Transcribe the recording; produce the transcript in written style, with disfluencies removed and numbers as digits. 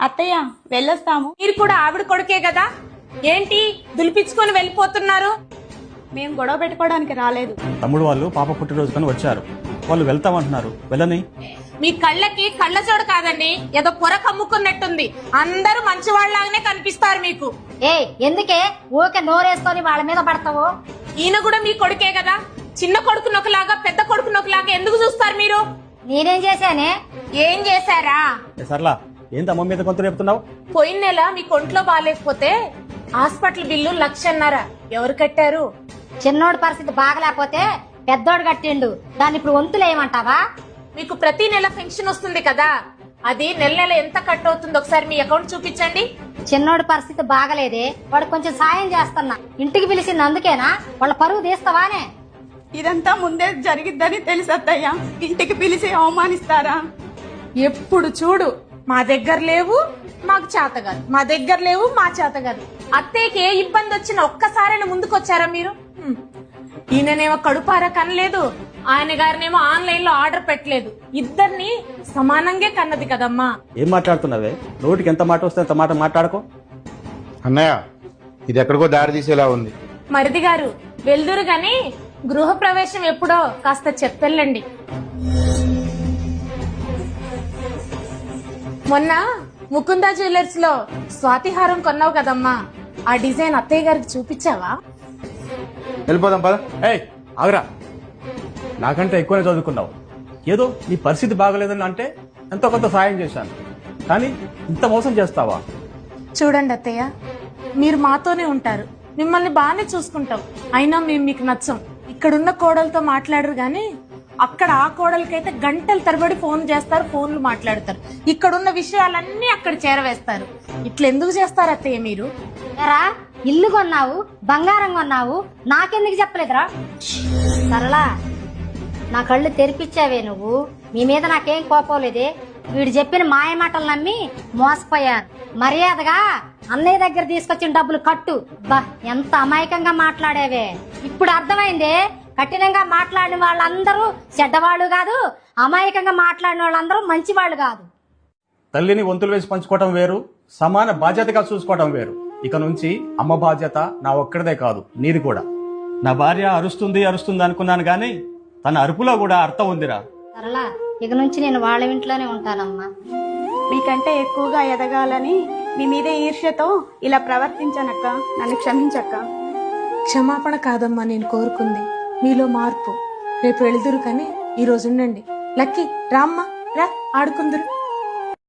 అత్తయ్య వెళ్ళొస్తాము. మీరు కూడా ఆవిడ కొడుకే కదా, ఏంటి దులిపించుకొని వెళ్ళిపోతున్నారు? మేము గొడవ పెట్టుకోవడానికి రాలేదు. తమ్ముడు వాళ్ళు పాప పుట్టినరోజుకని వచ్చారు. వాళ్ళు వెళ్తామంటున్నారు, వెళ్ళని. మీ కళ్ళకి కళ్ళజోడు కాదండి, ఏదో పొర కమ్ముకున్నట్టుంది. అందరూ మంచి వాళ్ళలాగానే కనిపిస్తారు మీకు. ఎందుకే ఊకే నోరేసుకొని వాళ్ళ మీద పడతావు? ఈయన కూడా మీ కొడుకే కదా, చిన్న కొడుకు నొకలాగా పెద్ద కొడుకు నొకలాగా ఎందుకు చూస్తారు మీరు? నేనేం చేశానే? ఏం చేశారా? సర్లా, ఏంటి అమ్మ మీద కొంత రేపుతున్నావు? పోయిన నెల మీ కొంట్లో బాగాలేకపోతే హాస్పిటల్ బిల్లు 1,00,000. ఎవరు కట్టారు? చిన్నోడి పరిస్థితి బాగలేకపోతే పెద్దోడు కట్టిండు. దాన్ని ఇప్పుడు వంతులేయమంటావా? మీకు ప్రతి నెల పెన్షన్ వస్తుంది కదా, అది నెల నెల ఎంత కట్ అవుతుందో ఒకసారి మీ అకౌంట్ చూపించండి. చిన్నోడి పరిస్థితి బాగలేదే, వాడు కొంచెం సాయం చేస్తున్నా. ఇంటికి పిలిచింది అందుకేనా? వాళ్ళ పరువు తీస్తావానే? ఇదంతా ముందే జరిగిద్దని తెలుసు అత్తయ్య. ఇంటికి పిలిచి అవమానిస్తారా? ఎప్పుడు చూడు మా దగ్గర లేవు, మాకు చేత కాదు, మా దగ్గర లేవు, మా చేత కాదు. అత్తయ్యకి ఏ ఇబ్బంది వచ్చినా ఒక్కసారైనా ముందుకొచ్చారా మీరు? ఈయననేమో కడుపారా కనలేదు, ఆయన గారినేమో ఆన్లైన్ లో ఆర్డర్ పెట్టలేదు. ఇద్దరిని సమానంగా కన్నది కదమ్మా. ఏం మాట్లాడుతున్నావే? నోటికి ఎంత మాట వస్తే అంత మాట మాట్లాడుకో. అన్నయ్య, ఇది ఎక్కడికో దారి తీసేలా ఉంది. మరిది గారు వెళ్దురు గాని గృహ ప్రవేశం ఎప్పుడో కాస్త చెప్పెళ్ళండి. మొన్న ముకుందా జ్యువెలర్స్ లో స్వాతిహారం కొన్నావు కదమ్మా, ఆ డిజైన్ అత్తయ్య గారికి చూపించావా? వెళ్ళిపోదాం పద. ఏయ్ ఆగరా, నాకంటే ఎక్కువనే చదువుకున్నావు. ఏదో నీ పరిస్థితి బాగలేదని అంటే ఎంతో కొంత సాయం చేశాను, కానీ ఇంత మోసం చేస్తావా? చూడండి అత్తయ్య, మీరు మాతోనే ఉంటారు, మిమ్మల్ని బాగానే చూసుకుంటాం, అయినా మేము మీకు నచ్చం. ఇక్కడున్న కోడలతో మాట్లాడరు గాని అక్కడ ఆ కోడలకైతే గంటల తరబడి ఫోన్ చేస్తారు, ఫోన్లు మాట్లాడతారు. ఇక్కడున్న విషయాలన్నీ అక్కడ చేరవేస్తారు. ఇట్లా ఎందుకు చేస్తారు అత్తయ్య మీరు? ఎరా, ఇల్లు కొన్నావు, బంగారం కొన్నావు, నాకెందుకు చెప్పలేదురా? సరళా, నా కళ్ళు తెరిపించావే నువ్వు. మీ మీద నాకేం కోపం లేదే. వీడు చెప్పిన మాయ మాటలు నమ్మి మోసపోయారు. మర్యాదగా అన్నయ్య దగ్గర తీసుకొచ్చిన డబ్బులు కట్టు. బా, ఎంత అమాయకంగా మాట్లాడేవే. ఇప్పుడు అర్థమైందే, కఠినంగా మాట్లాడిన వాళ్ళందరూ చెడ్డవాళ్ళు కాదు, అమాయకంగా మాట్లాడిన వాళ్ళందరూ మంచి వాళ్ళు కాదు. తల్లిని వంతులు వేసి పంచుకోవటం వేరు, సమాన బాధ్యతగా చూసుకోవటం వేరు. ఇక నుంచి అమ్మ బాధ్యత నా ఒక్కడిదే కాదు, నీది కూడా. నా భార్య అరుస్తుంది అరుస్తుంది అనుకున్నాను గాని తన అరుపులో కూడా అర్థం ఉందిరా. సరళా, ఇక నుంచి నేను వాళ్ళ ఇంట్లోనే ఉంటానమ్మా. మీకంటే ఎక్కువగా ఎదగాలని మీ మీద ఈర్ష్యతో ఇలా ప్రవర్తించానక్క, నన్ను క్షమించక్క. క్షమాపణ కాదమ్మా నేను కోరుకుంది, మీలో మార్పు. రేపు వెళ్దురు కానీ ఈ రోజు ఉండండి. లక్కీ రామ్మా, రా ఆడుకుందురు.